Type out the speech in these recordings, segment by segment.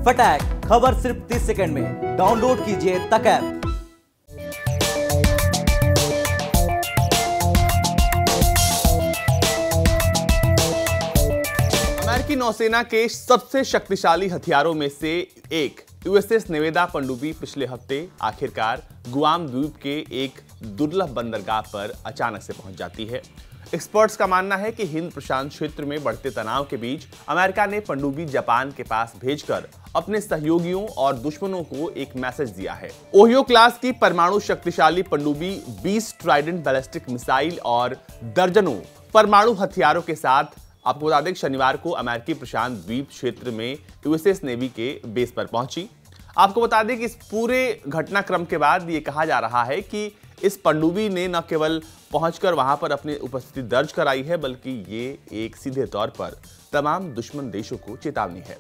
फटाक खबर सिर्फ 30 सेकंड में। डाउनलोड कीजिए तक ऐप। अमेरिकी नौसेना के सबसे शक्तिशाली हथियारों में से एक यूएसएस नेवेदा पनडुब्बी पिछले हफ्ते आखिरकार गुआम द्वीप के एक दुर्लभ बंदरगाह पर अचानक से पहुंच जाती है। एक्सपर्ट्स का मानना है कि हिंद प्रशांत क्षेत्र में बढ़ते तनाव के बीच अमेरिका ने पनडुब्बी जापान के पास भेजकर अपने सहयोगियों और दुश्मनों को एक मैसेज दिया है। ओहियो क्लास की परमाणु शक्तिशाली पनडुब्बी 20 ट्राइडेंट बैलिस्टिक मिसाइल और दर्जनों परमाणु हथियारों के साथ आपको बता दें शनिवार को अमेरिकी प्रशांत द्वीप क्षेत्र में यूएसएस नेवी के बेस पर पहुंची। आपको बता दें कि इस पूरे घटनाक्रम के बाद ये कहा जा रहा है कि इस पनडुब्बी ने न केवल पहुंचकर वहां पर अपनी उपस्थिति दर्ज कराई है, बल्कि ये एक सीधे तौर पर तमाम दुश्मन देशों को चेतावनी है।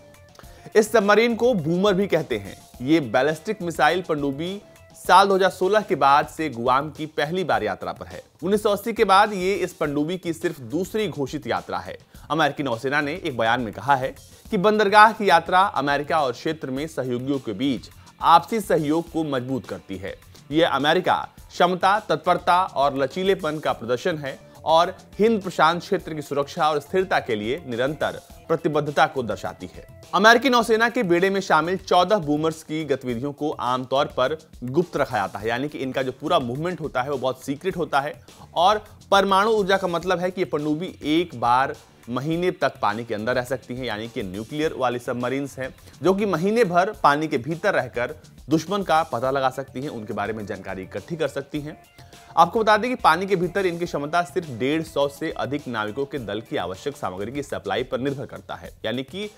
इस सबमरीन को बूमर भी कहते हैं। ये बैलिस्टिक मिसाइल पनडुब्बी साल 2016 के बाद से गुआम की पहली बार यात्रा पर है। 1980 के बाद ये इस पनडुब्बी की सिर्फ दूसरी घोषित यात्रा है। अमेरिकी नौसेना ने एक बयान में कहा है कि बंदरगाह की यात्रा अमेरिका और क्षेत्र में सहयोगियों के बीच आपसी सहयोग को मजबूत करती है। यह अमेरिका क्षमता, तत्परता और लचीलेपन का प्रदर्शन है और हिंद प्रशांत क्षेत्र की सुरक्षा और स्थिरता के लिए निरंतर प्रतिबद्धता को दर्शाती है। अमेरिकी नौसेना के बेड़े में शामिल 14 बूमर्स की गतिविधियों को आमतौर पर गुप्त रखा जाता है, यानी कि इनका जो पूरा मूवमेंट होता है वो बहुत सीक्रेट होता है। और परमाणु ऊर्जा का मतलब है कि ये पनडुब्बी एक बार महीने तक पानी के अंदर रह सकती हैं, यानी कि न्यूक्लियर वाली सबमरीन्स हैं जो कि महीने भर पानी के भीतर रहकर दुश्मन का पता लगा सकती हैं, उनके बारे में जानकारी इकट्ठी कर सकती हैं। आपको बता दें कि पानी के भीतर इनकी क्षमता सिर्फ 150 से अधिक नाविकों के दल की आवश्यक सामग्री की सप्लाई पर निर्भर करता है, यानी कि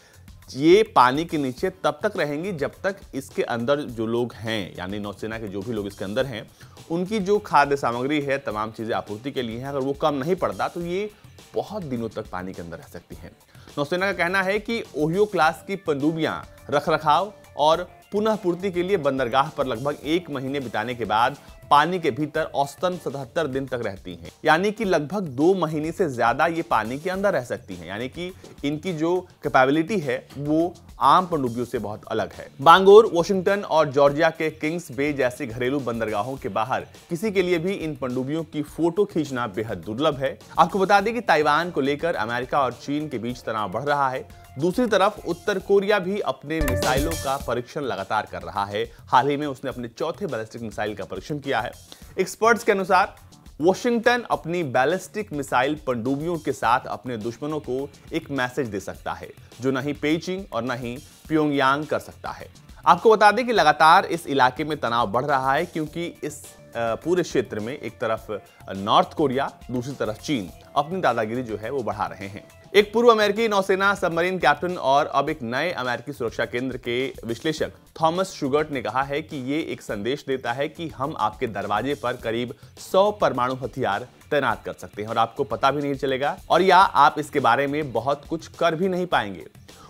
ये पानी के नीचे तब तक रहेंगी जब तक इसके अंदर जो लोग हैं, यानी नौसेना के जो भी लोग इसके अंदर हैं, उनकी जो खाद्य सामग्री है, तमाम चीजें आपूर्ति के लिए हैं, अगर वो कम नहीं पड़ता तो ये बहुत दिनों तक पानी के अंदर रह सकती हैं। नौसेना का कहना है कि ओहियो क्लास की पनडुब्बियां रखरखाव और पुनः पूर्ति के लिए बंदरगाह पर लगभग 1 महीने बिताने के बाद पानी के भीतर औसतन 77 दिन तक रहती हैं, यानी कि लगभग 2 महीने से ज्यादा ये पानी के अंदर रह सकती हैं, यानी कि इनकी जो कैपेबिलिटी है वो आम पनडुब्बियों से बहुत अलग है। बांगोर, वॉशिंगटन और जॉर्जिया के किंग्स बे जैसे घरेलू बंदरगाहों के बाहर किसी के लिए भी इन पनडुब्बियों की फोटो खींचना बेहद दुर्लभ है। आपको बता दें कि ताइवान को लेकर अमेरिका और चीन के बीच तनाव बढ़ रहा है। दूसरी तरफ उत्तर कोरिया भी अपने मिसाइलों का परीक्षण लगातार कर रहा है। हाल ही में उसने अपने चौथे बैलिस्टिक मिसाइल का परीक्षण किया है। एक्सपर्ट्स के अनुसार वॉशिंगटन अपनी बैलिस्टिक मिसाइल पनडुब्बियों के साथ अपने दुश्मनों को एक मैसेज दे सकता है जो न ही पेइचिंग और न ही प्योंगयांग कर सकता है। आपको बता दें कि लगातार इस इलाके में तनाव बढ़ रहा है, क्योंकि इस पूरे क्षेत्र में एक तरफ नॉर्थ कोरिया, दूसरी तरफ चीन अपनी दादागिरी जो है वो बढ़ा रहे हैं। एक पूर्व अमेरिकी नौसेना सबमरीन कैप्टन और अब एक नए अमेरिकी सुरक्षा केंद्र के विश्लेषक थॉमस शुगर्ट ने कहा है कि ये एक संदेश देता है कि हम आपके दरवाजे पर करीब 100 परमाणु हथियार तैनात कर सकते हैं और आपको पता भी नहीं चलेगा, और या आप इसके बारे में बहुत कुछ कर भी नहीं पाएंगे।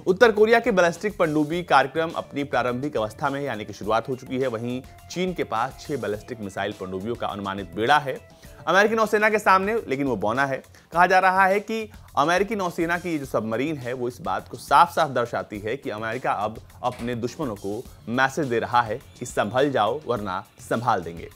उत्तर कोरिया के बैलिस्टिक पनडुब्बी कार्यक्रम अपनी प्रारंभिक अवस्था में यानी कि शुरुआत हो चुकी है। वहीं चीन के पास 6 बैलिस्टिक मिसाइल पनडुब्बियों का अनुमानित बेड़ा है अमेरिकी नौसेना के सामने, लेकिन वो बौना है। कहा जा रहा है कि अमेरिकी नौसेना की जो सबमरीन है वो इस बात को साफ साफ दर्शाती है कि अमेरिका अब अपने दुश्मनों को मैसेज दे रहा है कि संभल जाओ वरना संभाल देंगे।